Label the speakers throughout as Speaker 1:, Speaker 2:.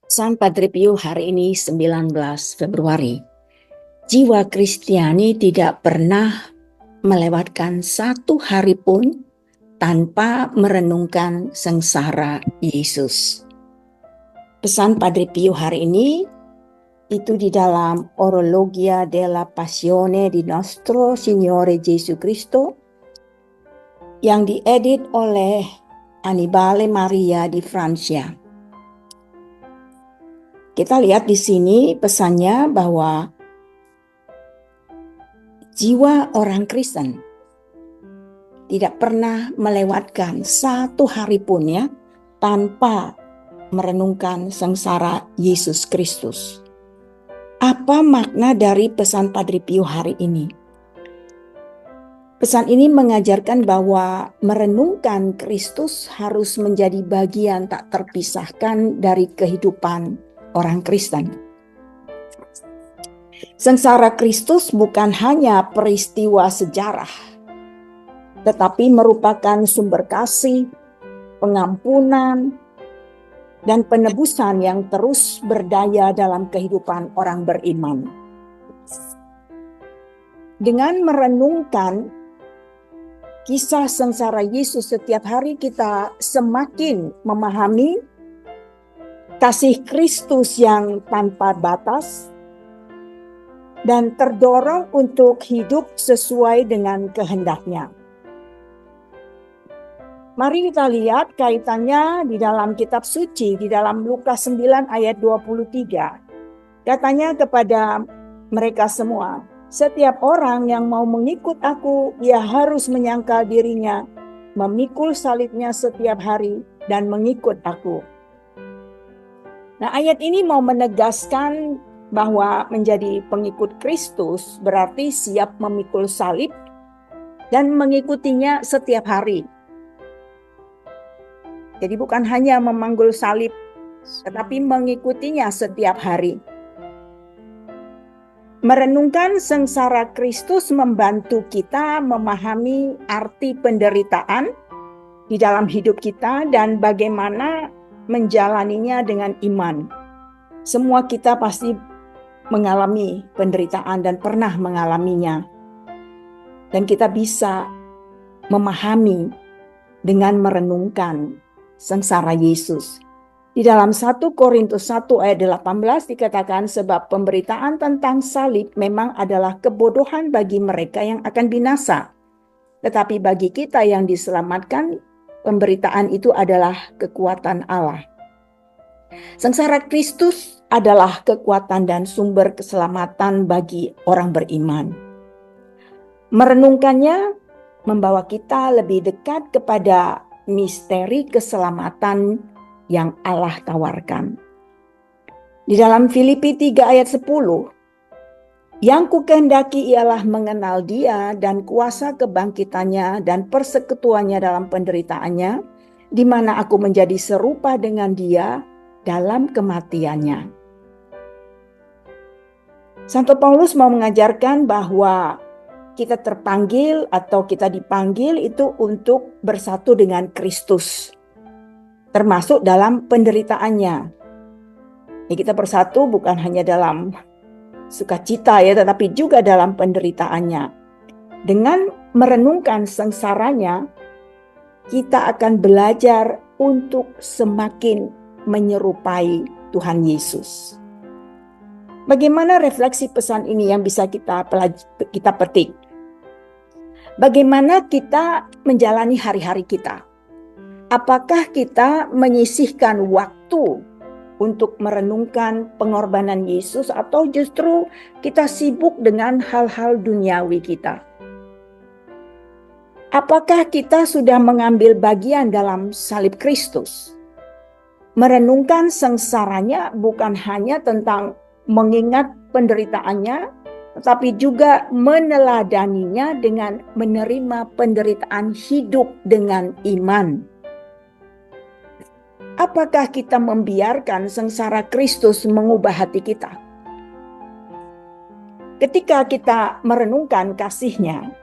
Speaker 1: San Padre Pio hari ini 19 Februari. Jiwa Kristiani tidak pernah melewatkan satu hari pun tanpa merenungkan sengsara Yesus. Pesan Padre Pio hari ini itu di dalam Orologia della Passione di Nostro Signore Gesù Cristo yang diedit oleh Annibale Maria di Francia. Kita lihat di sini pesannya bahwa jiwa orang Kristen tidak pernah melewatkan satu hari pun ya tanpa merenungkan sengsara Yesus Kristus. Apa makna dari pesan Padre Pio hari ini? Pesan ini mengajarkan bahwa merenungkan Kristus harus menjadi bagian tak terpisahkan dari kehidupan orang Kristen. Sengsara Kristus bukan hanya peristiwa sejarah, tetapi merupakan sumber kasih, pengampunan, dan penebusan yang terus berdaya dalam kehidupan orang beriman. Dengan merenungkan kisah sengsara Yesus setiap hari, kita semakin memahami kasih Kristus yang tanpa batas dan terdorong untuk hidup sesuai dengan kehendak-Nya. Mari kita lihat kaitannya di dalam kitab suci, di dalam Lukas 9 ayat 23. Katanya kepada mereka semua, setiap orang yang mau mengikut aku, ia harus menyangkal dirinya, memikul salibnya setiap hari, dan mengikut aku. Nah, ayat ini mau menegaskan bahwa menjadi pengikut Kristus berarti siap memikul salib dan mengikutinya setiap hari. Jadi bukan hanya memanggul salib, tetapi mengikutinya setiap hari. Merenungkan sengsara Kristus membantu kita memahami arti penderitaan di dalam hidup kita dan bagaimana menjalaninya dengan iman. Semua kita pasti mengalami penderitaan dan pernah mengalaminya. Dan kita bisa memahami dengan merenungkan sengsara Yesus. Di dalam 1 Korintus 1 ayat 18 dikatakan, sebab pemberitaan tentang salib memang adalah kebodohan bagi mereka yang akan binasa. Tetapi bagi kita yang diselamatkan, pemberitaan itu adalah kekuatan Allah. Sengsara Kristus adalah kekuatan dan sumber keselamatan bagi orang beriman. Merenungkannya membawa kita lebih dekat kepada misteri keselamatan yang Allah tawarkan. Di dalam Filipi 3 ayat 10, yang kukehendaki ialah mengenal Dia dan kuasa kebangkitannya dan persekutuannya dalam penderitaannya, di mana aku menjadi serupa dengan Dia dalam kematiannya. Santo Paulus mau mengajarkan bahwa kita terpanggil atau kita dipanggil itu untuk bersatu dengan Kristus, termasuk dalam penderitaannya. Ya, kita bersatu bukan hanya dalam sukacita ya, tetapi juga dalam penderitaannya. Dengan merenungkan sengsaranya, kita akan belajar untuk semakin menyerupai Tuhan Yesus. Bagaimana refleksi pesan ini yang bisa kita petik? Bagaimana kita menjalani hari-hari kita? Apakah kita menyisihkan waktu untuk merenungkan pengorbanan Yesus atau justru kita sibuk dengan hal-hal duniawi kita? Apakah kita sudah mengambil bagian dalam salib Kristus? Merenungkan sengsaranya bukan hanya tentang mengingat penderitaannya, tetapi juga meneladaninya dengan menerima penderitaan hidup dengan iman. Apakah kita membiarkan sengsara Kristus mengubah hati kita? Ketika kita merenungkan kasih-Nya,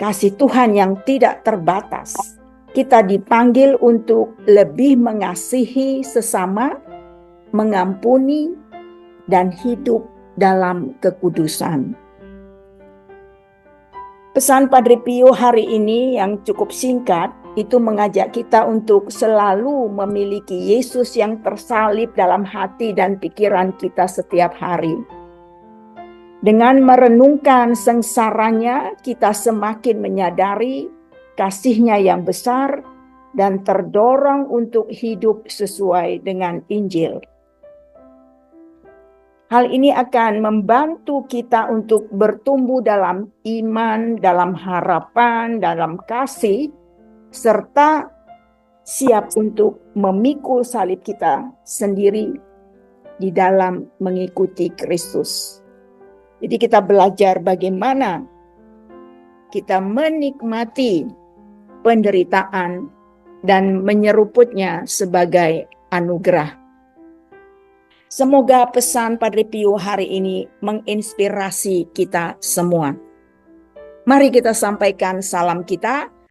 Speaker 1: kasih Tuhan yang tidak terbatas, Kita dipanggil untuk lebih mengasihi sesama, mengampuni, dan hidup dalam kekudusan. Pesan Padre Pio hari ini yang cukup singkat itu mengajak kita untuk selalu memiliki Yesus yang tersalib dalam hati dan pikiran kita setiap hari. Dengan merenungkan sengsaranya, kita semakin menyadari kasih-Nya yang besar dan terdorong untuk hidup sesuai dengan Injil. Hal ini akan membantu kita untuk bertumbuh dalam iman, dalam harapan, dalam kasih, serta siap untuk memikul salib kita sendiri di dalam mengikuti Kristus. Jadi kita belajar bagaimana kita menikmati penderitaan dan menyeruputnya sebagai anugerah. Semoga pesan Padre Pio hari ini menginspirasi kita semua. Mari kita sampaikan salam kita